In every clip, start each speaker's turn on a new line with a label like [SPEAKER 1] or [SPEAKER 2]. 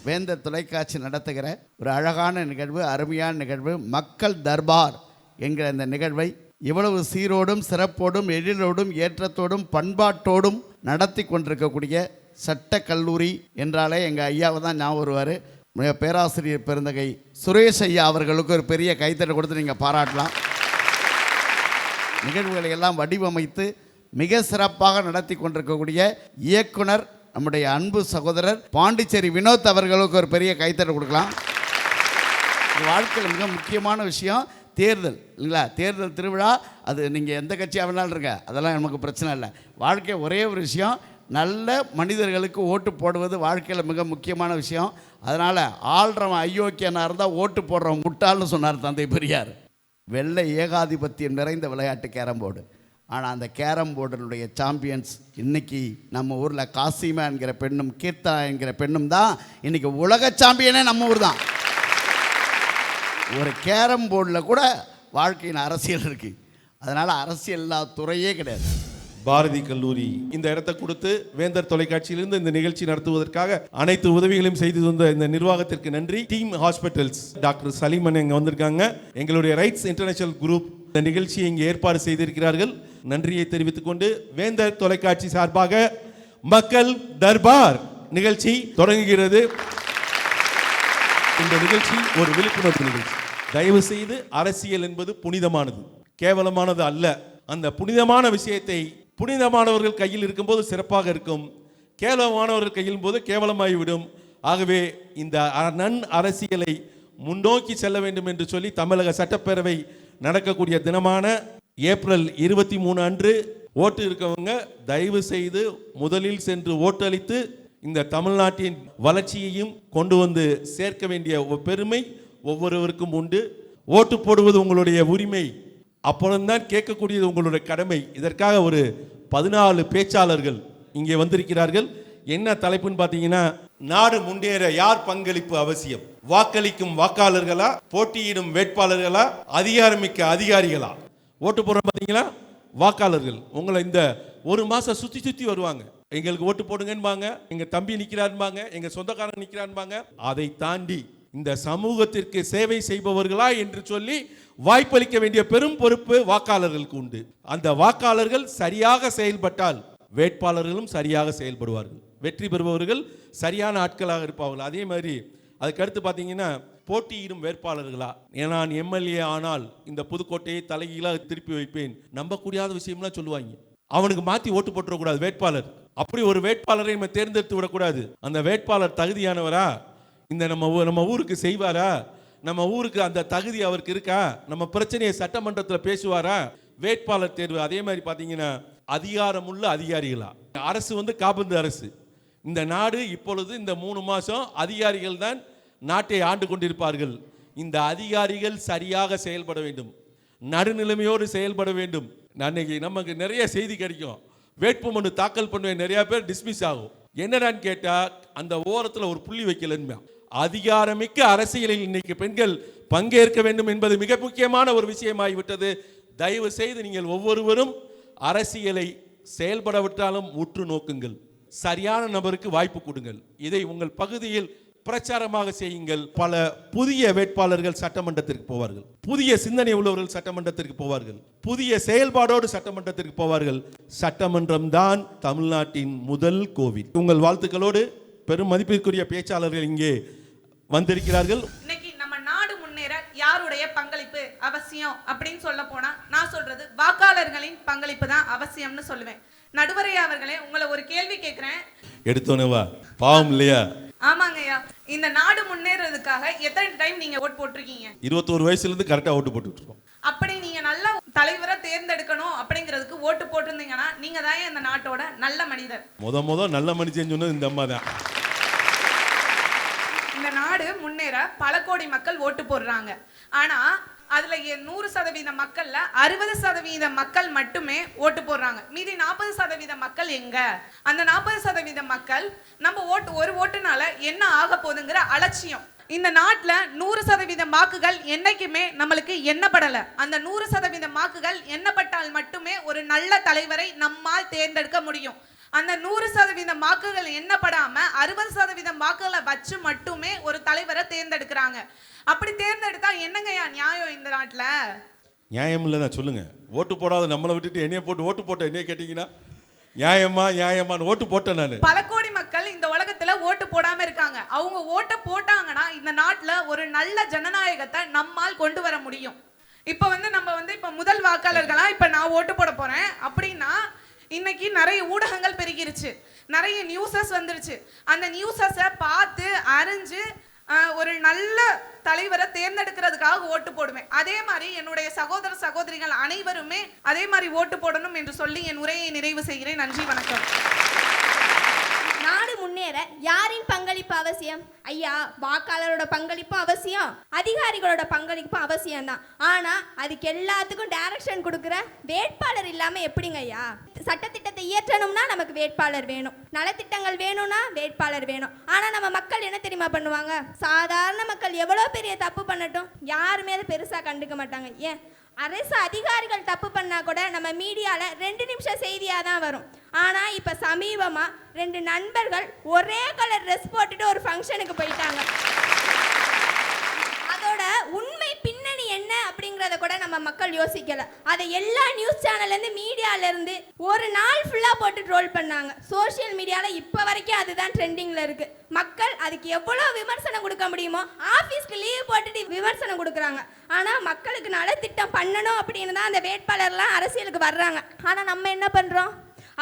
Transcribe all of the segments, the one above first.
[SPEAKER 1] வேந்தர் தொலைக்காட்சி நடத்துகிற ஒரு அழகான நிகழ்வு, அருமையான நிகழ்வு, மக்கள் தர்பார் என்கிற இந்த நிகழ்வை இவ்வளவு சீரோடும் சிறப்போடும் எழிலோடும் ஏற்றத்தோடும் பண்பாட்டோடும் நடத்தி கொண்டிருக்கக்கூடிய சட்ட கல்லூரி என்றாலே எங்கள் ஐயாவை தான் ஞாபகம் வருவார். பேராசிரியர் பெருந்தகை சுரேஷ் ஐயா அவர்களுக்கு ஒரு பெரிய கைத்தட்டை கொடுத்து நீங்கள் பாராட்டலாம். நிகழ்வுகளை எல்லாம் வடிவமைத்து மிக சிறப்பாக நடத்தி கொண்டிருக்கக்கூடிய இயக்குனர் நம்முடைய அன்பு சகோதரர் பாண்டிச்சேரி வினோத் அவர்களுக்கு ஒரு பெரிய கைத்தட்டை கொடுக்கலாம். வாழ்க்கையில் மிக முக்கியமான விஷயம் தேர்தல் இல்லைங்களா? தேர்தல் திருவிழா, அது நீங்கள் எந்த கட்சியாக வேணாலும் இருங்க, அதெல்லாம் நமக்கு பிரச்சனை இல்லை. வாழ்க்கை ஒரே ஒரு விஷயம், நல்ல மனிதர்களுக்கு ஓட்டு போடுவது வாழ்க்கையில் மிக முக்கியமான விஷயம். அதனால் ஆள்றவன் அயோக்கியனாக இருந்தால் ஓட்டு போடுறவன் முட்டாள்னு சொன்னார் தந்தை பெரியார். வெள்ளை ஏகாதிபத்தியம் நிறைந்த விளையாட்டு கேரம் போர்டு. ஆனால் அந்த கேரம் போர்டினுடைய சாம்பியன்ஸ் இன்றைக்கி நம்ம ஊரில் காசிமா என்கிற பெண்ணும் கீர்த்தா என்கிற பெண்ணும் தான் இன்றைக்கி உலக சாம்பியனே நம்ம ஊர் தான். ஒரு கேரம் போர்டில் கூட வாழ்க்கையின் அரசியல் இருக்குது. அதனால் அரசியல் இல்லாத துறையே கிடையாது.
[SPEAKER 2] பாரதி கல்லூரி இந்த இடத்தை கொடுத்து வேந்தர் தொலைக்காட்சியிலிருந்து இந்த நிகழ்ச்சி நடத்துவதற்காக அனைத்து உதவிகளையும் செய்து தந்த இந்த நிர்வாகத்திற்கு நன்றி. டீம் ஹாஸ்பிட்டல்ஸ் டாக்டர் சலீமன் இங்கே வந்திருக்காங்க. எங்களுடைய ரைட்ஸ் இன்டர்நேஷனல் குரூப் இந்த நிகழ்ச்சியை இங்கே ஏற்பாடு செய்திருக்கிறார்கள். நன்றியை தெரிவித்துக் கொண்டு வேந்தர் தொலைக்காட்சி சார்பாக மக்கள் தர்பார் நிகழ்ச்சி தொடங்குகிறது. இந்த நிகழ்ச்சி ஒரு விழிப்புணர்வு நிகழ்ச்சி. தயவு செய்து அரசியல் என்பது புனிதமானது, கேவலமானது அல்ல. அந்த புனிதமான விஷயத்தை புனிதமானவர்கள் கையில் இருக்கும்போது சிறப்பாக இருக்கும், கேவலமானவர்கள் கையில் போது கேவலமாகிவிடும். ஆகவே இந்த நன் அரசியலை முன்னோக்கி செல்ல வேண்டும் என்று சொல்லி தமிழக சட்டப்பேரவை நடக்கக்கூடிய தினமான ஏப்ரல் 23 அன்று ஓட்டு இருக்கவங்க தயவு செய்து முதலில் சென்று ஓட்டளித்து இந்த தமிழ்நாட்டின் வளர்ச்சியையும் கொண்டு வந்து சேர்க்க வேண்டிய பெருமை ஒவ்வொருவருக்கும் உண்டு. ஓட்டு போடுவது உங்களுடைய உரிமை, அப்பொழுதுதான் கேட்கக்கூடியது உங்களுடைய கடமை. இதற்காக ஒரு 14 பேச்சாளர்கள் இங்கே வந்திருக்கிறார்கள். என்ன தலைப்புன்னு பார்த்தீங்கன்னா, நாடு முன்னேற யார் பங்களிப்பு அவசியம், வாக்களிக்கும் வாக்காளர்களா, போட்டியிடும் வேட்பாளர்களா, அதிகாரமிக்க அதிகாரிகளா. ஓட்டு போடுறோம் பார்த்தீங்களா, வாக்காளர்கள் உங்களை இந்த ஒரு மாசம் சுத்தி சுத்தி வருவாங்க, எங்களுக்கு ஓட்டு போடுங்கன்பாங்க, எங்க தம்பி நிக்கிறான்பாங்க, எங்க சொந்தக்காரன் நிக்கிறான்பாங்க. அதை தாண்டி இந்த சமூகத்திற்கு சேவை செய்பவர்களா என்று சொல்லி வாய்ப்பளிக்க வேண்டிய பெரும் பொறுப்பு வாக்காளர்களுக்கு உண்டு. அந்த வாக்காளர்கள் சரியாக செயல்பட்டால் வேட்பாளர்களும் சரியாக செயல்படுவார்கள், வெற்றி பெறுபவர்கள் சரியான ஆட்களாக இருப்பார்கள். அதே மாதிரி அதுக்கடுத்து பார்த்தீங்கன்னா, போட்டியிடும் வேட்பாளர்களா, நான் எம்எல்ஏ ஆனால் இந்த புதுக்கோட்டையை தலைகீழாக திருப்பி வைப்பேன், நம்பக்கூடியாத விஷயம்லாம் சொல்லுவாங்க. அவனுக்கு மாற்றி ஓட்டு போட்டுறக்கூடாது வேட்பாளர். அப்படி ஒரு வேட்பாளரை நம்ம தேர்ந்தெடுத்து விடக்கூடாது. அந்த வேட்பாளர் தகுதியானவரா, இந்த நம்ம ஊருக்கு செய்வாரா, நம்ம ஊருக்கு அந்த தகுதி அவருக்கு இருக்கா, நம்ம பிரச்சனையை சட்டமன்றத்தில் பேசுவாரா. வேட்பாளர் தேர்வு அதே மாதிரி பார்த்தீங்கன்னா, அதிகாரமுள்ள அதிகாரிகளா. அரசு காபந்து அரசு. இந்த நாடு இப்பொழுது இந்த 3 மாதம் அதிகாரிகள் தான் நாட்டை ஆண்டு கொண்டிருப்பார்கள். இந்த அதிகாரிகள் சரியாக செயல்பட வேண்டும், நடுநிலைமையோடு செயல்பட வேண்டும். அன்னைக்கு நமக்கு நிறைய செய்தி கிடைக்கும், வேட்புமனு தாக்கல் பண்ணுவேன், நிறைய பேர் டிஸ்மிஸ் ஆகும். என்னடான்னு கேட்டா, அந்த ஓரத்தில் ஒரு புள்ளி வைக்கலன்னு. அதிகாரமிக்க அரசியலில் இன்னைக்கு பெண்கள் பங்கேற்க வேண்டும் என்பது மிக முக்கியமான ஒரு விஷயமாகிவிட்டது. தயவு செய்து நீங்கள் ஒவ்வொருவரும் அரசியலை செயல்பட விட்டாலும் உற்று நோக்குங்கள், சரியான நபருக்கு வாய்ப்பு கொடுங்கள், இதை உங்கள் பகுதியில் பிரச்சாரமாக செய்யுங்கள். பல புதிய வேட்பாளர்கள் சட்டமன்றத்திற்கு போவார்கள், புதிய சிந்தனை உள்ளவர்கள் சட்டமன்றத்திற்கு போவார்கள், புதிய செயல்பாடோடு சட்டமன்றத்திற்கு போவார்கள். சட்டமன்றம் தான் தமிழ்நாட்டின் முதல் கோவில். உங்கள் வாழ்த்துக்களோடு பெரும் மதிப்பிற்குரிய பேச்சாளர்கள் இங்கே வந்திருக்கிறார்கள்.
[SPEAKER 3] இன்னைக்கு நம்ம நாடு முன்னேற யாருடைய பங்களிப்பு அவசியம் அப்படின்னு சொல்ல போனா, நான் சொல்றது வாக்காளர்களின் பங்களிப்பு தான் அவசியம்னு சொல்லுவேன். நடுவரை அவர்களே, உங்களை ஒரு கேள்வி கேட்கிறேன்.
[SPEAKER 2] எடுத்தோனவா பாவம் இல்லையா?
[SPEAKER 3] ஆமாங்க ஐயா, இந்த நாடு முன்னேறதுக்காக எத்தனை டைம் நீங்க ஓட்டு போட்டிருக்கீங்க?
[SPEAKER 2] 21 வயசுல இருந்து கரெக்டா ஓட்டு போட்டுட்டு இருக்கோம்.
[SPEAKER 3] அப்படி நீங்க நல்ல தலைவரை தேர்ந்தெடுக்கணும் அப்படிங்கிறதுக்கு ஓட்டு போட்டிருந்தீங்கன்னா நீங்க தான் இந்த நாட்டோட நல்ல மனிதர்.
[SPEAKER 2] முத நல்ல மனுஷன் சொன்னது இந்த அம்மா தான்.
[SPEAKER 3] இந்த நாடு முன்னேற பல கோடி மக்கள் ஓட்டு போடுறாங்க. ஆனா அதுல 100% மக்கள்ல 60% மக்கள் மட்டுமே ஓட்டு போடுறாங்க. மீதி 40% மக்கள் எங்க? அந்த 40% மக்கள் நம்ம ஒரு ஓட்டுனால என்ன ஆக போகுதுங்கிற அலட்சியம். இந்த நாட்டுல 100% வாக்குகள் என்னைக்குமே நம்மளுக்கு எண்ணப்படல. அந்த 100% வாக்குகள் எண்ணப்பட்டால் மட்டுமே ஒரு நல்ல தலைவரை நம்மால் தேர்ந்தெடுக்க முடியும். அந்த 100% வாக்குகள் எண்ணப்படாம 60% வாக்குகளை வச்சு மட்டுமே ஒரு தலைவரை தேர்ந்தெடுக்கிறாங்க. அப்படி தேர்ந்தெடுத்தா என்னங்கய்யா நியாயம் இந்த நாட்டுல?
[SPEAKER 2] நியாயம் இல்லைதான் சொல்லுங்க. ஓட்டு போடாத நம்மளை விட்டுட்டு என்னைய போட்டு ஓட்டு போட்ட என்னைய கேட்டீங்கன்னா நியாயமான்னு ஓட்டு போட்டேன் நான்.
[SPEAKER 3] பல கோடி மக்கள் இந்த உலகத்துல ஓட்டு போடாம இருக்காங்க. அவங்க ஓட்டை போட்டாங்கன்னா இந்த நாட்டுல ஒரு நல்ல ஜனநாயகத்தை நம்மால் கொண்டு வர முடியும். இப்ப நம்ம இப்ப முதல் வாக்காளர்களா இப்ப நான் ஓட்டு போட போறேன் அப்படின்னா இன்னைக்கு நிறைய ஊடகங்கள் பெருகிருச்சு, நிறைய நியூஸஸ் வந்துருச்சு. அந்த நியூஸஸை பார்த்து அறிஞ்சு ஒரு நல்ல தலைவரை தேர்ந்தெடுக்கிறதுக்காக ஓட்டு போடுவேன். அதே மாதிரி என்னுடைய சகோதர சகோதரிகள் அனைவருமே அதே மாதிரி ஓட்டு போடணும் என்று சொல்லி என் உரையை நிறைவு செய்கிறேன். நன்றி, வணக்கம்.
[SPEAKER 4] நாடு முன்னேற யாரின் பங்களிப்பு அவசியம்? ஐயா, வாக்காளரோட பங்களிப்பும் அவசியம், அதிகாரிகளோட பங்களிப்பும் அவசியம் தான். ஆனா அதுக்கு எல்லாத்துக்கும் டைரக்ஷன் கொடுக்குற வேட்பாளர் இல்லாம எப்படிங்க ஐயா? சட்டத்திட்டத்தை இயற்றணும்னா நமக்கு வேட்பாளர் வேணும், நலத்திட்டங்கள் வேணும்னா வேட்பாளர் வேணும். ஆனா நம்ம மக்கள் என்ன தெரியுமா பண்ணுவாங்க? சாதாரண மக்கள் எவ்வளவு பெரிய தப்பு பண்ணட்டும் யாருமே அதை பெருசா கண்டுக்க மாட்டாங்க. ஏன், அரசு அதிகாரிகள் தப்பு பண்ணா கூட நம்ம மீடியால 2 நிமிஷம் செய்தியா தான் வரும். ஆனா இப்ப சமீபமா 2 நண்பர்கள் ஒரே கலர் ட்ரெஸ் போட்டுட்டு ஒரு ஃபங்க்ஷனுக்கு போயிட்டாங்க. அதோட உண்மை பின்னணி என்ன அப்படிங்கறத கூட நம்ம மக்கள் யோசிக்கல. அதை எல்லா நியூஸ் சேனல்ல இருந்து மீடியால இருந்து ஒரு நாள் ஃபுல்லா போட்டு ட்ரோல் பண்ணாங்க. சோஷியல் மீடியால இப்ப வரைக்கும் அதுதான் ட்ரெண்டிங்ல இருக்கு. மக்கள் அதுக்கு எவ்வளவு விமர்சனம் கொடுக்க முடியுமோ ஆபீஸ்க்கு லீவ் போட்டுட்டு விமர்சனம் கொடுக்குறாங்க. ஆனா மக்களுக்கு நலத்திட்டம் பண்ணணும் அப்படின்னு தான் அந்த வேட்பாளர்லாம் அரசியலுக்கு வர்றாங்க. ஆனா நம்ம என்ன பண்றோம்?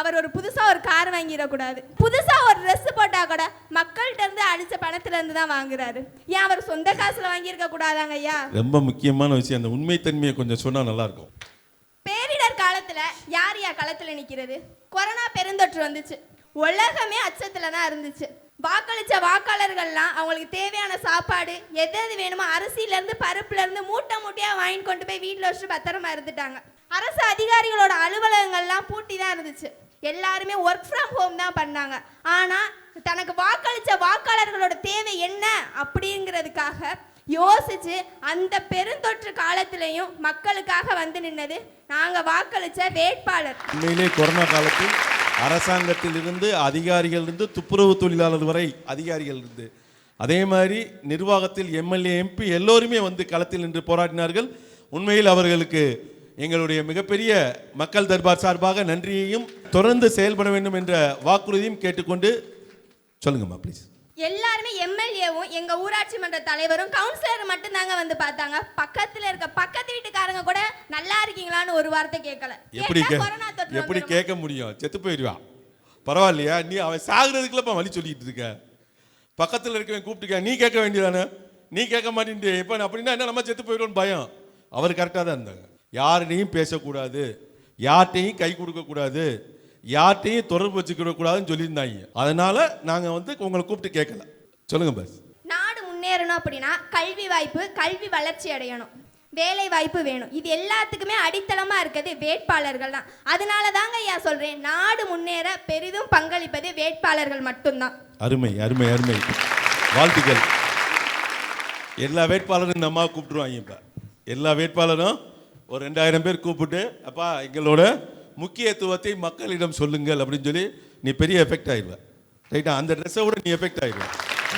[SPEAKER 4] அவர் ஒரு புதுசா ஒரு கார் வாங்கிடக்கூடாது, புதுசா ஒரு ட்ரெஸ் போட்டா கூட மக்கள்கிட்ட இருந்து அடிச்ச பணத்துல இருந்து தான் வாங்குறாரு. ஏன் அவர் சொந்த காசுல வாங்கியிருக்க கூடாதாங்க ஐயா?
[SPEAKER 2] ரொம்ப முக்கியமான விஷயம், அந்த உண்மைத்தன்மையை கொஞ்சம் சொன்னா நல்லா இருக்கும்.
[SPEAKER 4] பேரிடர் காலத்துல யார் களத்துல நிக்கிறது? கொரோனா பெருந்தொற்று வந்துச்சு, உலகமே அச்சத்துல தான் இருந்துச்சு. வாக்களிச்ச வாக்காளர்கள்லாம் அவங்களுக்கு தேவையான சாப்பாடு எது வேணுமோ அரிசியில இருந்து பருப்புல இருந்து மூட்டை மூட்டையா வாங்கி கொண்டு போய் வீட்டுல வச்சு பத்திரமா இருந்துட்டாங்க. அரசு அதிகாரிகளோட அலுவலகங்கள்லாம் பூட்டி தான் இருந்துச்சு. எல்லாருமே ஒர்க் ஃப்ரம் ஹோம் தான் பண்ணாங்க. ஆனா தனக்கு வாக்களிச்ச வாக்காளர்களோட தேவை என்ன அப்படிங்கிறதுக்காக யோசிச்சு அந்த பெருந்தொற்று காலத்திலையும் மக்களுக்காக வந்து நின்னது நாங்க வாக்களிச்ச வேட்பாளர்.
[SPEAKER 2] உண்மையிலே கொரோனா காலத்தில் அரசாங்கத்தில் இருந்து அதிகாரிகள் இருந்து துப்புரவு தொழிலாளர் வரை அதிகாரிகள் இருந்து அதே மாதிரி நிர்வாகத்தில் எம்எல்ஏ எம்பி எல்லோருமே வந்து களத்தில் நின்று போராடினார்கள். உண்மையில் அவர்களுக்கு எங்களுடைய மிகப்பெரிய மக்கள் தர்பார் சார்பாக நன்றியையும் தொடர்ந்து செயல்பட வேண்டும் என்ற வாக்குறுதியும் கேட்டுக்கொண்டு சொல்லுங்கம்மா ப்ளீஸ்.
[SPEAKER 4] எல்லாருமே எம்எல்ஏவும் எங்க ஊராட்சி மன்ற தலைவரும் கவுன்சிலர் மட்டும் தாங்க வந்து பார்த்தாங்க. பக்கத்துல இருக்க பக்கத்து வீட்டுக்காரங்க கூட நல்லா இருக்கீங்களான்னு ஒரு வார்த்தை கேட்கல.
[SPEAKER 2] எப்படி கேட்க முடியும்? செத்து போயிடுவா, பரவாயில்லையா? நீ அவன் சாகுறதுக்குள்ளப்ப வழி சொல்லிட்டு இருக்க. பக்கத்துல இருக்கவன் கூப்பிட்டுக்க, நீ கேட்க வேண்டியதானே? நீ கேட்க மாட்டேன் இப்ப அப்படின்னா என்ன, நம்ம செத்து போயிடுவோம்னு பயம். அவர் கரெக்டாக தான் இருந்தாங்க. யார்கிட்டையும் பேசக்கூடாது, யார்கிட்டையும் கை கொடுக்கக்கூடாது, யார்கிட்டையும் தொடர்பு வச்சுக்கிற கூடாதுன்னு சொல்லியிருந்தாங்க. அதனால நாங்க வந்து உங்களை கூப்பிட்டு கேட்கல. சொல்லுங்க பஸ்.
[SPEAKER 4] நாடு முன்னேறணும் அப்படின்னா கல்வி வாய்ப்பு, கல்வி வளர்ச்சி அடையணும், வேலை வாய்ப்பு வேணும். இது எல்லாத்துக்குமே அடித்தளமா இருக்கிறது வேட்பாளர்கள் தான். அதனால தாங்க ஐயா சொல்றேன், நாடு முன்னேற பெரிதும் பங்களிப்பது வேட்பாளர்கள் மட்டும்தான்.
[SPEAKER 2] அருமை அருமை அருமை, வாழ்த்துக்கள். எல்லா வேட்பாளரும் இந்த அம்மா கூப்பிட்டுருவாங்க. இப்ப எல்லா வேட்பாளரும் ஒரு 2000 பேர் கூப்பிட்டு, அப்பா எங்களோட முக்கியத்துவத்தை மக்களிடம் சொல்லுங்கள் அப்படின்னு சொல்லி நீ பெரிய எஃபெக்ட் ஆயிடுவ. ரைட்டா? அந்த ட்ரெஸ்ஸை விட நீ எஃபெக்ட் ஆயிடுவ.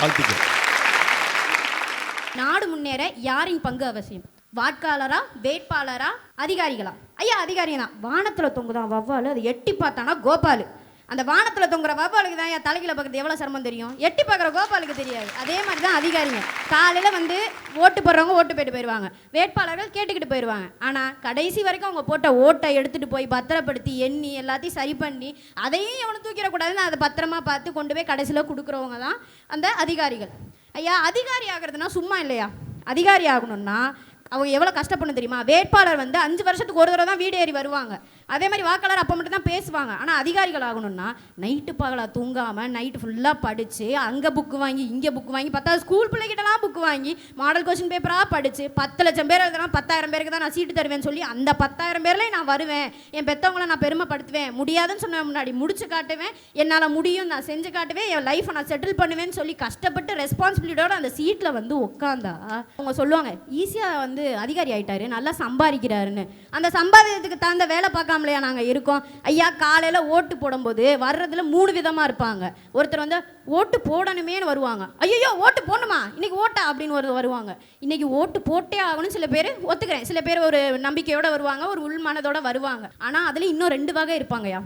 [SPEAKER 2] வாழ்த்துக்கள்.
[SPEAKER 5] நாடு முன்னேற யாரின் பங்கு அவசியம்? வாக்காளரா, வேட்பாளரா, அதிகாரிகளா? ஐயா, அதிகாரி தான். வானத்துல தொங்குதான் வவ்வாலு, அது எட்டி பார்த்தானா கோபாலு. அந்த வானத்துல தொங்குற வவ்வாலுக்கு தான் என் தலையில பக்கத்து எவ்வளவு சிரமம் தெரியும், எட்டி பார்க்குற கோபாலுக்கு தெரியாது. அதே மாதிரி தான் அதிகாரிங்க. காலையில வந்து ஓட்டு போடுறவங்க ஓட்டு போயிட்டு போயிடுவாங்க, வேட்பாளர்கள் கேட்டுக்கிட்டு போயிடுவாங்க. ஆனா கடைசி வரைக்கும் அவங்க போட்ட ஓட்டை எடுத்துட்டு போய் பத்திரப்படுத்தி எண்ணி எல்லாத்தையும் சரி பண்ணி அதையும் எவனும் தூக்கிடக்கூடாதுன்னு அதை பத்திரமா பார்த்து கொண்டு போய் கடைசியில கொடுக்குறவங்க தான் அந்த அதிகாரிகள். ஐயா, அதிகாரி ஆகிறதுனா சும்மா இல்லையா? அதிகாரி ஆகணும்னா அவங்க எவ்வளோ கஷ்டப்படணும் தெரியுமா? வேட்பாளர் வந்து 5 வருஷத்துக்கு ஒரு தடவை தான் வீடு ஏறி வருவாங்க. அதே மாதிரி வாக்காளர் அப்போ மட்டும் தான் பேசுவாங்க. ஆனால் அதிகாரிகள் ஆகணும்னா நைட்டு பகலாக தூங்காமல் நைட்டு ஃபுல்லாக படித்து அங்கே புக்கு வாங்கி இங்கே புக்கு வாங்கி 10வது ஸ்கூல் பிள்ளைகிட்டலாம் புக்கு வாங்கி மாடல் கொஸ்டின் பேப்பராக படித்து 10 லட்சம் பேர் எழுதுனா 10,000 பேருக்கு தான் நான் சீட்டு தருவேன்னு சொல்லி அந்த 10,000 பேர்லேயும் நான் வருவேன், என் பெற்றவங்களை நான் பெருமைப்படுத்துவேன், முடியாதுன்னு சொன்ன முன்னாடி முடிச்சு காட்டுவேன், என்னால் முடியும், நான் செஞ்சு காட்டுவேன், என் லைஃப்பை நான் செட்டில் பண்ணுவேன்னு சொல்லி கஷ்டப்பட்டு ரெஸ்பான்சிபிலிட்டியோட அந்த சீட்டில் வந்து உட்காந்தா அவங்க சொல்லுவாங்க ஈஸியாக வந்து வந்து அதிகாரி ஆயிட்டாரு, நல்லா சம்பாதிக்கிறாருன்னு. அந்த சம்பாதிக்கிறதுக்கு தகுந்த வேலை பார்க்காமலையா நாங்கள் இருக்கோம்? ஐயா காலையில் ஓட்டு போடும்போது வர்றதுல 3 விதமாக இருப்பாங்க. ஒருத்தர் வந்து ஓட்டு போடணுமேனு வருவாங்க, ஐயோ ஓட்டு போடணுமா இன்னைக்கு ஓட்டா அப்படின்னு வருவாங்க. இன்னைக்கு ஓட்டு போட்டே ஆகணும்னு சில பேர் ஒத்துக்கிறேன், சில பேர் ஒரு நம்பிக்கையோடு வருவாங்க, ஒரு உள்மனதோட வருவாங்க. ஆனால் அதில் இன்னும் 2 வகை இருப்பாங்கய்யா.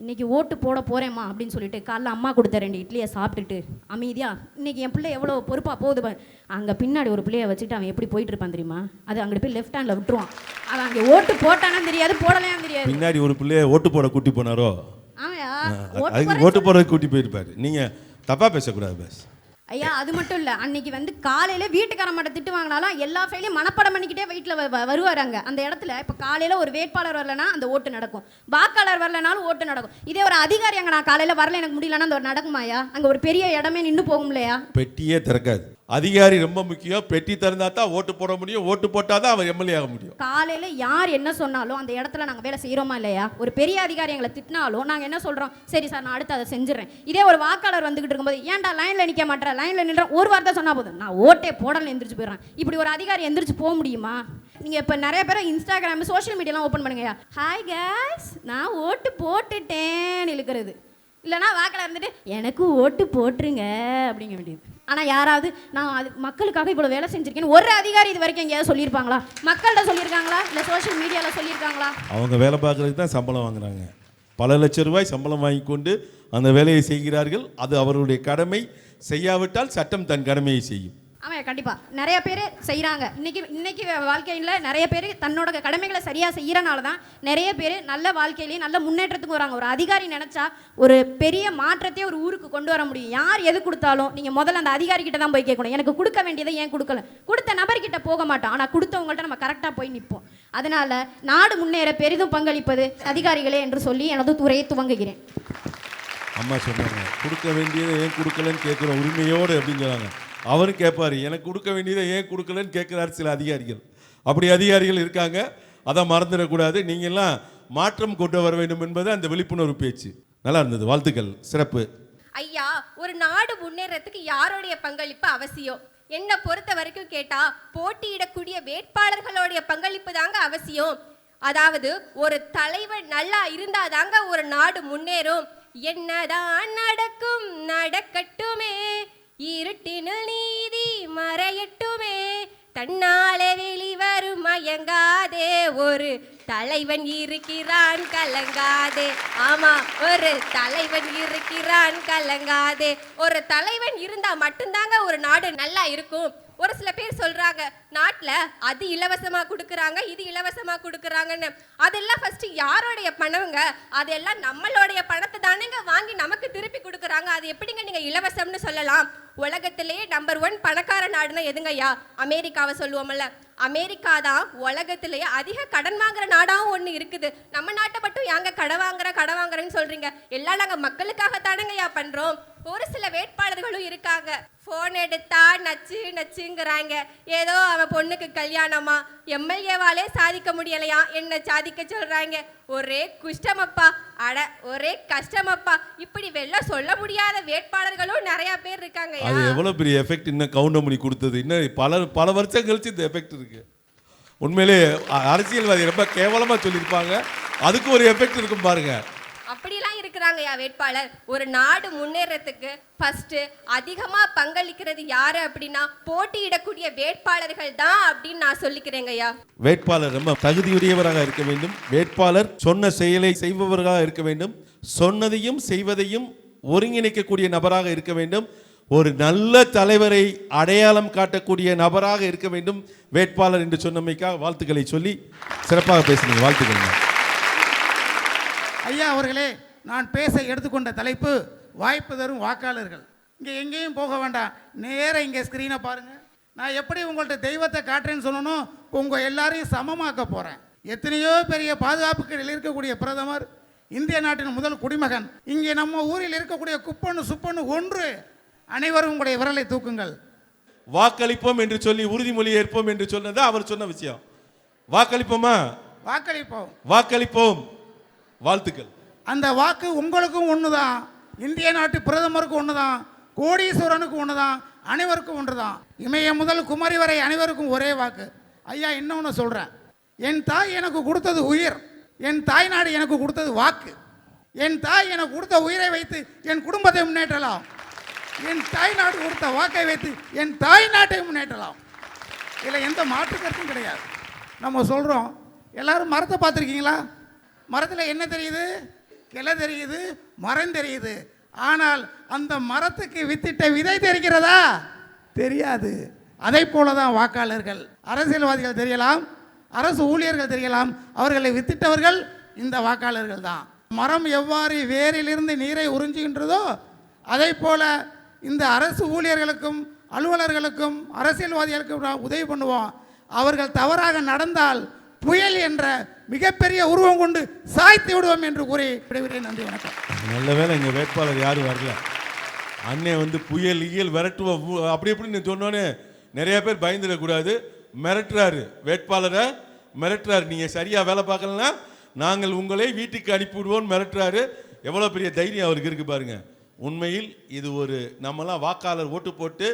[SPEAKER 5] இன்னைக்கு ஓட்டு போட போகிறேம்மா அப்படின்னு சொல்லிட்டு காலைல அம்மா கொடுத்த 2 இட்லியை சாப்பிட்டுட்டு அமைதியா இன்னைக்கு என் பிள்ளை எவ்வளோ பொறுப்பாக போகுது பாரு, அங்கே பின்னாடி ஒரு பிள்ளைய வச்சுட்டு அவன் எப்படி போயிட்டு இருப்பான் தெரியுமா? அது அங்கே போய் லெஃப்ட் ஹேண்டில் விட்டுருவான். அவன் அங்கே ஓட்டு போட்டானு தெரியாது, போடலையான்னு தெரியாது.
[SPEAKER 2] பின்னாடி ஒரு பிள்ளைய ஓட்டு போட கூட்டி போனாரோ,
[SPEAKER 5] ஆமையா
[SPEAKER 2] அதுக்கு ஓட்டு போட கூட்டி போயிருப்பாரு. நீங்க தப்பா பேசக்கூடாது பஸ்.
[SPEAKER 5] ஐயா அது மட்டும் இல்லை, அன்னைக்கு வந்து காலையில் வீட்டுக்கார மட்டும் திட்டு வாங்கினாலும் எல்லா ஃபைலையும் மனப்படம் பண்ணிக்கிட்டே வீட்டில் வருவாராங்க. அந்த இடத்துல இப்போ காலையில் ஒரு வேட்பாளர் வரலன்னா அந்த ஓட்டு நடக்கும், வாக்காளர் வரலனாலும் ஓட்டு நடக்கும். இதே ஒரு அதிகாரி அங்கே நான் காலையில் வரல எனக்கு முடியலன்னா அந்த நடக்குமாயா? அங்கே ஒரு பெரிய இடமே நின்று போகும்லையா?
[SPEAKER 2] பெட்டியே திறக்காது. அதிகாரி ரொம்ப முக்கியம். பெட்டி திறந்தா தான் ஓட்டு போட முடியும், ஓட்டு போட்டாதான் அவர் எம்எல்ஏ ஆக முடியும்.
[SPEAKER 5] காலையில் யார் என்ன சொன்னாலும் அந்த இடத்துல நாங்கள் வேலை செய்கிறோமா இல்லையா? ஒரு பெரிய அதிகாரி எங்களை திட்டினாலும் நாங்கள் என்ன சொல்கிறோம், சரி சார் நான் அடுத்து அதை செஞ்சிடறேன். இதே ஒரு வாக்காளர் வந்துகிட்டு இருக்கும்போது ஏன்டா லைனில் நிற்க மாட்டேன், லைனில் நின்றேன் ஒரு வார்த்தை சொன்னால் போதும் நான் ஓட்டே போடல எந்திரிச்சு போயிடுறேன். இப்படி ஒரு அதிகாரி எந்திரிச்சு போக முடியுமா? நீங்கள் இப்போ நிறைய பேர் இன்ஸ்டாகிராம் சோஷியல் மீடியாலாம் ஓப்பன் பண்ணுங்கய்யா, ஹாய் கேஸ் நான் ஓட்டு போட்டுட்டேன்னு இழுக்கிறது, இல்லைனா வாக்கில் இருந்துட்டு எனக்கு ஓட்டு போட்டுருங்க அப்படிங்க வேண்டியது. ஆனால் யாராவது நான் அது மக்களுக்காக இவ்வளோ வேலை செஞ்சுருக்கேன்னு ஒரு அதிகாரி இது வரைக்கும் எங்கேயாவது சொல்லியிருப்பாங்களா? மக்கள்கிட்ட சொல்லியிருக்காங்களா, இல்லை சோஷியல் மீடியாவில் சொல்லியிருக்காங்களா?
[SPEAKER 2] அவங்க வேலை பார்க்குறதுக்கு தான் சம்பளம் வாங்குறாங்க. பல லட்சம் ரூபாய் சம்பளம் வாங்கி கொண்டு அந்த வேலையை செய்கிறார்கள். அது அவருடைய கடமை. செய்யாவிட்டால் சட்டம் தன் கடமையை செய்யும்.
[SPEAKER 5] ஆமாம் கண்டிப்பாக நிறைய பேர் செய்கிறாங்க. இன்னைக்கு வாழ்க்கையில் நிறைய பேர் தன்னோட கடமைகளை சரியாக செய்கிறனால தான் நிறைய பேர் நல்ல வாழ்க்கையிலேயே நல்ல முன்னேற்றத்துக்கு வராங்க. ஒரு அதிகாரி நினச்சா ஒரு பெரிய மாற்றத்தையே ஒரு ஊருக்கு கொண்டு வர முடியும். யார் எது கொடுத்தாலும் நீங்கள் முதல்ல அந்த அதிகாரி கிட்ட தான் போய் கேட்கணும், எனக்கு கொடுக்க வேண்டியதை ஏன் கொடுக்கல. கொடுத்த நபர்கிட்ட போக மாட்டோம், ஆனால் கொடுத்தவங்கள்ட்ட நம்ம கரெக்டாக போய் நிற்போம். அதனால் நாடு முன்னேற பெரிதும் பங்களிப்பது அதிகாரிகளே என்று சொல்லி எனது துறையை துவங்குகிறேன்.
[SPEAKER 2] அம்மா சொன்னாங்க கொடுக்க வேண்டியதை ஏன் கொடுக்கலன்னு கேட்குறோம் உரிமையோடு அப்படின்னு சொன்னாங்க. அவரும் கேட்பாரு எனக்கு கொடுக்க வேண்டியதை ஏன் கொடுக்கலன்னு கேட்குறாரு சில அதிகாரிகள். அப்படி அதிகாரிகள் இருக்காங்க, அதை மறந்துடக்கூடாது. நீங்கள்லாம் மாற்றம் கொண்டு வர வேண்டும் என்பது அந்த விழிப்புணர்வு பேச்சு நல்லா இருந்தது. வாழ்த்துக்கள், சிறப்பு.
[SPEAKER 6] ஐயா, ஒரு நாடு முன்னேறதுக்கு யாருடைய பங்களிப்பு அவசியம்? என்ன பொறுத்த வரைக்கும் கேட்டா போட்டியிடக்கூடிய வேட்பாளர்களுடைய பங்களிப்பு தாங்க அவசியம். அதாவது ஒரு தலைவர் நல்லா இருந்தாதாங்க ஒரு நாடு முன்னேறும். என்னதான் நடக்கும் நடக்கட்டுமே, இருட்டினில் நீதி மறையட்டுமே, தன்னாலே வெளிவரும் மயங்காதே, ஒரு தலைவன் இருக்கிறான் கலங்காதே. ஆமா, ஒரு தலைவன் இருக்கிறான் கலங்காதே. ஒரு தலைவன் இருந்தா மட்டும்தாங்க ஒரு நாடு நல்லா இருக்கும். ஒரு சில பேர் சொல்றாங்க நாட்டுல அது இலவசமா கொடுக்குறாங்க, இது இலவசமா கொடுக்குறாங்கன்னு. அதெல்லாம் ஃபர்ஸ்ட் யாரோடைய பணம்ங்க? அதெல்லாம் நம்மளுடைய பணத்தை தானேங்க வாங்கி நமக்கு திருப்பி கொடுக்குறாங்க. அது எப்படிங்க நீங்க இலவசம்னு சொல்லலாம்? உலகத்திலேயே நம்பர் 1 பணக்கார நாடுன்னா எதுங்கய்யா? அமெரிக்காவை சொல்லுவோம்ல. அமெரிக்கா தான் உலகத்திலேயே அதிக கடன் வாங்குற நாடாவும் ஒன்று இருக்குது. நம்ம நாட்டை மட்டும் ஏங்க கடன் வாங்குறேன்னு சொல்றீங்க? எல்லாம் நாங்கள் மக்களுக்காகத்தானங்கய்யா பண்றோம். ஒரு சில வேட்பாளர்களும் இருக்காங்க, ஃபோன் எடுத்தா நச்சுங்கிறாங்க. ஏதோ அவன் பொண்ணுக்கு கல்யாணமா, எம்எல்ஏவாலே சாதிக்க முடியலையா, என்ன சாதிக்க சொல்றாங்க. ஒரே குஷ்டமப்பா, அட ஒரே கஷ்டமப்பா. இப்படி வெளில சொல்ல முடியாத வேட்பாளர்களும் நிறைய பேர் இருக்காங்க.
[SPEAKER 2] அது எவ்வளவு பெரிய எஃபெக்ட் இன்னும் கவுண்டமணி கொடுத்தது. இன்னும் பல வருஷம் கழிச்சு இந்த எஃபெக்ட் இருக்கு. உண்மையிலே அரசியல்வாதி ரொம்ப கேவலமா சொல்லியிருப்பாங்க, அதுக்கு ஒரு எஃபெக்ட் இருக்கும் பாருங்க.
[SPEAKER 6] அப்படிலாம் இருக்கிறாங்கய்யா வேட்பாளர். ஒரு நாடு முன்னேறத்துக்கு ஃபர்ஸ்ட் அதிகமா பங்களிக்கிறது யாரு அப்படின்னா போட்டியிடக்கூடிய வேட்பாளர்கள் தான் அப்படின்னு நான் சொல்லிக்கிறேங்கய்யா.
[SPEAKER 2] வேட்பாளர் ரொம்ப தகுதியுடையவராக இருக்க வேண்டும். வேட்பாளர் சொன்ன செயலை செய்பவராக இருக்க வேண்டும். சொன்னதையும் செய்வதையும் ஒருங்கிணைக்கக்கூடிய நபராக இருக்க வேண்டும். ஒரு நல்ல தலைவரை அடையாளம் காட்டக்கூடிய நபராக இருக்க வேண்டும் வேட்பாளர் என்று சொன்னமைக்காக வாழ்த்துக்களை சொல்லி சிறப்பாக பேசுனீங்க. வாழ்த்துக்கள்.
[SPEAKER 7] ஐயா அவர்களே, நான் பேச எடுத்துக்கொண்ட தலைப்பு வாய்ப்பு தரும் வாக்காளர்கள். இங்கே எங்கேயும் போக வேண்டாம், நேராக இங்கே ஸ்க்ரீனை பாருங்கள். நான் எப்படி உங்கள்கிட்ட தெய்வத்தை காட்டுறேன்னு சொல்லணும், உங்கள் எல்லாரையும் சமமாக்க போகிறேன். எத்தனையோ பெரிய பாதுகாப்புகளில் இருக்கக்கூடிய பிரதமர், இந்திய நாட்டின் முதல் குடிமகன். இங்கே நம்ம ஊரில் இருக்கக்கூடிய குப்பன்னு சுப்பன்னு ஒன்று. அனைவரும் உங்களுடைய விரலை தூக்குங்கள்.
[SPEAKER 2] வாக்களிப்போம் என்று சொல்லி உறுதிமொழி ஏற்போம் என்று சொன்னது அவர் சொன்ன விஷயம். வாக்களிப்போமா?
[SPEAKER 7] வாக்களிப்போம்.
[SPEAKER 2] வாக்களிப்போம். வாழ்த்துக்கள்.
[SPEAKER 7] அந்த வாக்கு உங்களுக்கும் ஒன்று தான், இந்திய நாட்டு பிரதமருக்கும் ஒன்று தான், கோடீஸ்வரனுக்கும் ஒன்று தான், அனைவருக்கும் ஒன்று தான். இமயம் முதல் குமரி வரை அனைவருக்கும் ஒரே வாக்கு. ஐயா இன்னொன்று சொல்கிறேன், என் தாய் எனக்கு கொடுத்தது உயிர், என் தாய்நாடு எனக்கு கொடுத்தது வாக்கு. என் தாய் எனக்கு கொடுத்த உயிரை வைத்து என் குடும்பத்தை முன்னேற்றலாம், என் தாய்நாடு கொடுத்த வாக்கை வைத்து என் தாய்நாட்டை முன்னேற்றலாம். இதில் எந்த மாற்று கருத்தும் கிடையாது. நம்ம சொல்கிறோம், எல்லாரும் மரத்தை பார்த்துருக்கீங்களா? மரத்தில் என்ன தெரியுது? கிளை தெரியுது, மரம் தெரியுது. ஆனால் அந்த மரத்துக்கு வித்திட்ட விதை தெரிகிறதா? தெரியாது. அதை போல தான் வாக்காளர்கள். அரசியல்வாதிகள் தெரியலாம், அரசு ஊழியர்கள் தெரியலாம், அவர்களை வித்திட்டவர்கள் இந்த வாக்காளர்கள் தான். மரம் எவ்வாறு வேரிலிருந்து நீரை உறிஞ்சுகின்றதோ அதை போல இந்த அரசு ஊழியர்களுக்கும் அலுவலர்களுக்கும் அரசியல்வாதிகளுக்கும் நாம் உதவி பண்ணுவோம். அவர்கள் தவறாக நடந்தால் புயல் என்ற மிகப்பெரிய உருவம் கொண்டு சாய்த்து விடுவோம் என்று கூறி விடைபெறுகிறேன். நன்றி, வணக்கம்.
[SPEAKER 2] நல்ல வேளை எங்கள் வேட்பாளர் யாரும் வரல. அண்ணே வந்து புயல் இயல் விரட்டுவோம் அப்படி இப்படின்னு சொன்னோன்னே நிறைய பேர் பயந்துடக்கூடாது. மிரட்டுறாரு, வேட்பாளரை மிரட்டுறாரு. நீங்கள் சரியாக வேலை பார்க்கலன்னா நாங்கள் உங்களை வீட்டுக்கு அனுப்பிவிடுவோம் மிரட்டுறாரு. எவ்வளோ பெரிய தைரியம் அவருக்கு இருக்கு பாருங்க. உண்மையில் இது ஒரு நம்மலாம் வாக்காளர் ஓட்டு போட்டு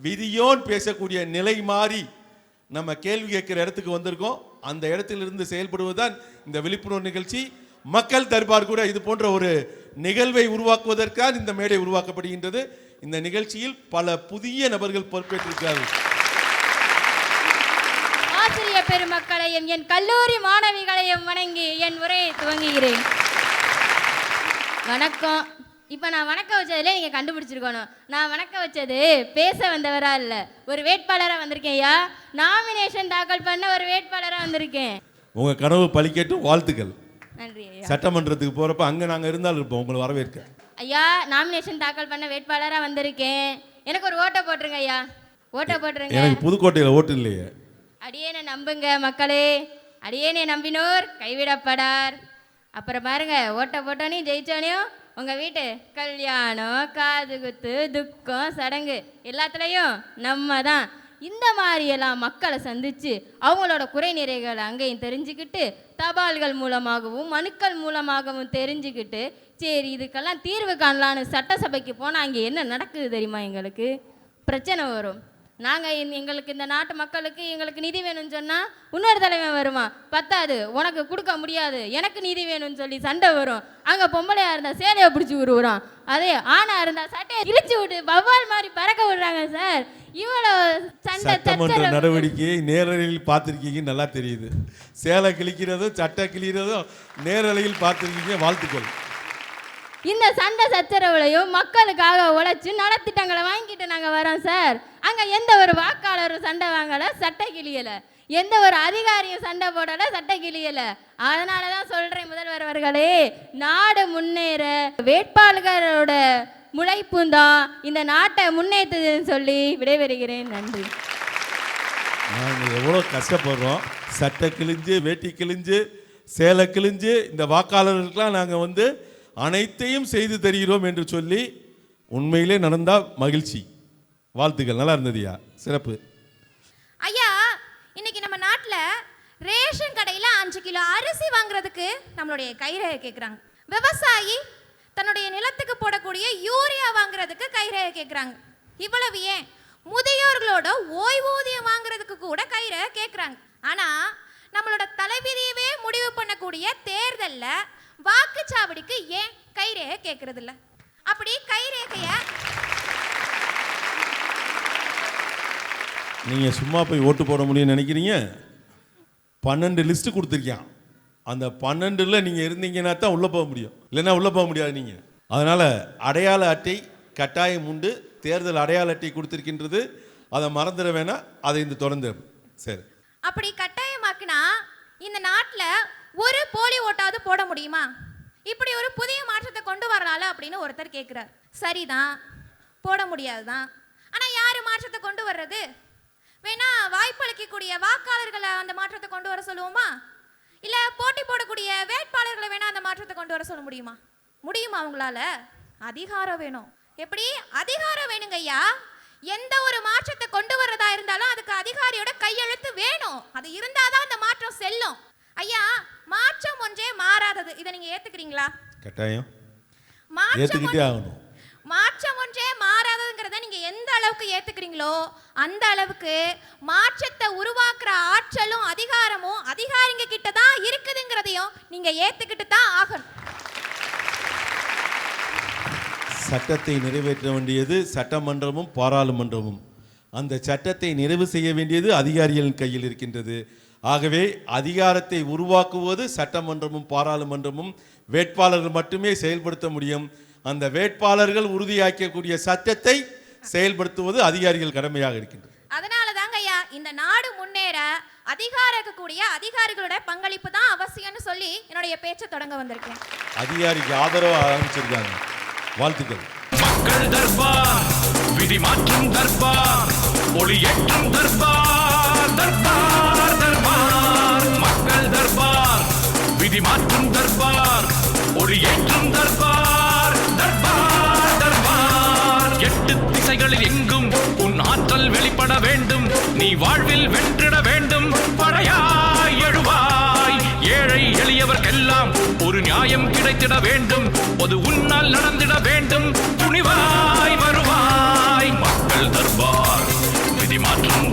[SPEAKER 2] விதியோன் பேசக்கூடிய நிலை மாறி நம்ம கேள்வி கேட்கிற இடத்துக்கு வந்திருக்கோம். அந்த இடத்திலிருந்து செயல்படுவதுதான் இந்த விழிப்புணர்வு நிகழ்ச்சி. மக்கள் தர்பார் கூட இது போன்ற ஒரு நிகழ்வை உருவாக்குவதற்காக இந்த மேடை உருவாக்கப்படுகின்றது. இந்த நிகழ்ச்சியில் பல புதிய நபர்கள் பொறுப்பேற்றிருக்கிறார்கள்.
[SPEAKER 5] ஆசிரியர் பெருமக்களையும் என் கல்லூரி மாணவிகளையும் வணங்கி என் உரையை துவங்குகிறேன். வணக்கம். இப்போ நான் வணக்கம் வச்சதுல நீங்கள் கண்டுபிடிச்சிருக்கணும், நான் வணக்கம் வச்சது பேச வந்தவரா இல்லை, ஒரு வேட்பாளராக வந்திருக்கேன். ஐயா, நாமினேஷன் தாக்கல் பண்ண ஒரு வேட்பாளராக வந்திருக்கேன்.
[SPEAKER 2] உங்கள் கனவு பலிக்கட்டும், வாழ்த்துக்கள்.
[SPEAKER 5] நன்றி ஐயா.
[SPEAKER 2] சட்டமன்றத்துக்கு போகிறப்ப அங்கே நாங்கள் இருந்தாலும் இருப்போம், உங்களை வரவேற்க.
[SPEAKER 5] ஐயா, நாமினேஷன் தாக்கல் பண்ண வேட்பாளராக வந்திருக்கேன். எனக்கு ஒரு ஓட்டை போட்டுருங்க ஐயா, ஓட்டை போட்டுருங்க.
[SPEAKER 2] எனக்கு புதுக்கோட்டையில் ஓட்டு இல்லையே.
[SPEAKER 5] அடியேனை நம்புங்க மக்களே, அடியேனை நம்பினோர் கைவிடப்படார். அப்புறம் பாருங்க, ஓட்டை போட்டோனே ஜெயிச்சோனையும் உங்கள் வீட்டு கல்யாணம், காது குத்து, துக்கம், சடங்கு எல்லாத்துலேயும் நம்ம தான். இந்த மாதிரியெல்லாம் மக்களை சந்தித்து அவங்களோட குறை நிறைகளை அங்கேயும் தெரிஞ்சுக்கிட்டு, தபால்கள் மூலமாகவும் மனுக்கள் மூலமாகவும் தெரிஞ்சுக்கிட்டு, சரி இதுக்கெல்லாம் தீர்வு காணலான்னு சட்டசபைக்கு போனால் அங்கே என்ன நடக்குது தெரியுமா? எங்களுக்கு பிரச்சனை வரும். நாங்கள் எங்களுக்கு இந்த நாட்டு மக்களுக்கு எங்களுக்கு நிதி வேணும்னு சொன்னால் இன்னொரு தலைவன் வருவான், பத்தாது உனக்கு கொடுக்க முடியாது எனக்கு நிதி வேணும்னு சொல்லி சண்டை வரும். அங்கே பொம்பளையாக இருந்தால் சேலையை பிடிச்சி விடுவோம், அதே ஆணாக இருந்தால் சட்டையை இழுச்சி விட்டு பவால் மாதிரி பறக்க விடுறாங்க சார். இவ்வளோ
[SPEAKER 2] சட்டமன்ற நடவடிக்கையை நேரலையில் பார்த்துருக்கீங்க, நல்லா தெரியுது. சேலை கிழிக்கிறதும் சட்டை கிழிக்கிறதும் நேரலையில் பார்த்துருக்கீங்க, வாழ்த்துக்கள்.
[SPEAKER 5] இந்த சண்டை சச்சரவுலையும் மக்களுக்காக உழைச்சி நலத்திட்டங்களை வாங்கிட்டு நாங்கள் வரோம் சார். அங்கே எந்த ஒரு வாக்காளரும் சண்டை வாங்கலை, சட்டை கிளியலை, எந்த ஒரு அதிகாரியும் சண்டை போடலை, சட்டை கிளியலை. அதனால தான் சொல்கிறேன் முதல்வர் அவர்களே, நாடு முன்னேற வேட்பாளர்களோட முளைப்பும் தான் இந்த நாட்டை முன்னேற்றுதுன்னு சொல்லி விடைபெறுகிறேன். நன்றி.
[SPEAKER 2] நாங்கள் எவ்வளோ கஷ்டப்படுறோம், சட்டை கிழிஞ்சு, வேட்டி கிழிஞ்சு, சேலை கிழிஞ்சு, இந்த வாக்காளர்களுக்கெல்லாம் நாங்கள் வந்து அனைத்தையும் செய்து தருகிறோம் என்று சொல்லி உண்மையிலே நடந்தால் மகிழ்ச்சி. வாழ்த்துக்கள், நல்லா இருந்ததுயா, சிறப்பு.
[SPEAKER 4] ஐயா, இன்னைக்கு நம்ம நாட்டில் ரேஷன் கடையில் 5 கிலோ அரிசி வாங்குறதுக்கு நம்மளுடைய கைரேகை கேட்குறாங்க. விவசாயி தன்னுடைய நிலத்துக்கு போடக்கூடிய யூரியா வாங்குறதுக்கு கைரேகை கேட்குறாங்க. இவ்வளவு ஏன், முதியோர்களோட ஓய்வூதியம் வாங்குறதுக்கு கூட கைரேகை கேட்குறாங்க. ஆனால் நம்மளோட தலைவிதியவே முடிவு பண்ணக்கூடிய தேர்தலில் வாக்குச்சாவடிக்கு ஏன் கைரேகை கேட்கறது இல்லை? அப்படி கைரேகைய
[SPEAKER 2] நீங்கள் சும்மா போய் ஓட்டு போட முடியும்னு நினைக்கிறீங்க? 12 லிஸ்ட்டு கொடுத்துருக்கான். அந்த 12ல் நீங்கள் இருந்தீங்கன்னா தான் உள்ளே போக முடியும், இல்லைன்னா உள்ளே போக முடியாது நீங்கள். அதனால் அடையாள அட்டை கட்டாயம் உண்டு. தேர்தல் அடையாள அட்டை கொடுத்துருக்கின்றது, அதை மறந்துட வேணாம். அதை இந்த தொடர்ந்து சரி.
[SPEAKER 4] அப்படி கட்டாயமாக்குனா இந்த நாட்டில் ஒரு போலி ஓட்டாவது போட முடியுமா? இப்படி ஒரு புதிய மாற்றத்தை கொண்டு வரலாம்ல அப்படின்னு ஒருத்தர் கேட்குறார். சரிதான், போட முடியாது தான். ஆனால் யார் மாற்றத்தை கொண்டு வர்றது? வேணா வாய்ப்பளிக்கக்கூடிய வாக்காளர்களை அந்த மாற்றத்தை கொண்டு வர சொல்லுவோமா? இல்லை போட்டி போடக்கூடிய வேட்பாளர்களை வேணா அந்த மாற்றத்தை கொண்டு வர சொல்ல முடியுமா? முடியுமா அவங்களால? அதிகாரம் வேணும். எப்படி அதிகாரம் வேணுங்க ஐயா? எந்த ஒரு மாற்றத்தை கொண்டு வர்றதா இருந்தாலும் அதுக்கு அதிகாரியோட கையெழுத்து வேணும். அது இருந்தாதான் அந்த மாற்றம் செல்லும். ஐயா, மாற்றம் ஒன்றே மாறாதது, இதை நீங்க ஏத்துக்கிறீங்களா?
[SPEAKER 2] கட்டாயம்
[SPEAKER 4] ஏத்துக்கிட்டே
[SPEAKER 2] ஆகணும்.
[SPEAKER 4] மாற்றம் ஒன்றே மாறாததுங்கிறத நீங்க எந்த
[SPEAKER 8] அளவுக்கு ஏத்துக்கிறீங்களோ அந்த அளவுக்கு மாற்றத்தை உருவாக்குற ஆற்றலும் அதிகாரமும் அதிகாரிங்க கிட்ட தான் இருக்குதுங்கிறதையும் நீங்க ஏத்துக்கிட்டு தான் ஆகணும்.
[SPEAKER 2] சட்டத்தை நிறைவேற்ற வேண்டியது சட்டமன்றமும் பாராளுமன்றமும். அந்த சட்டத்தை நிறைவு செய்ய வேண்டியது அதிகாரிகளின் கையில் இருக்கின்றது. ஆகவே அதிகாரத்தை உருவாக்குவது சட்டமன்றமும் பாராளுமன்றமும் வேட்பாளர்கள் மட்டுமே செயல்படுத்த முடியும். அந்த வேட்பாளர்கள் உறுதியாக்கக்கூடிய சட்டத்தை செயல்படுத்துவது அதிகாரிகள் கடமையாக இருக்கின்றது.
[SPEAKER 8] அதனால தாங்க ஐயா இந்த நாடு முன்னேற அதிகாரக்கூடிய அதிகாரிகளோட பங்களிப்பு தான் அவசியம்னு சொல்லி என்னுடைய பேச்சை தொடங்க வந்திருக்கேன்.
[SPEAKER 2] அதிகாரிக்கு ஆதரவு ஆரம்பிச்சிருக்காங்க. வாழ்த்துக்கள்.
[SPEAKER 9] மக்கள் தர்பார், விதி மாற்றும் தர்பார், ஒளியேற்றும் தர்பார், தர்பார் தர்பார். மக்கள் தர்பார், விதி மாற்றும் தர்பார், ஒளியேற்றும் தர்பார், தர்பார் தர்பார். 8 திசைகளில் எங்கும் உன் ஆற்றல் வெளிப்பட வேண்டும். நீ வாழ்வில் வென்றிட வேண்டும். படையாய் எழுவாய். ஏழை எளியவர்க்கெல்லாம் ஒரு நியாயம் கிடைத்திட வேண்டும். பொது உன்னால் நடந்திட வேண்டும். துணிவாய் வருவாய். மக்கள் தர்பார், விதி மாற்றும்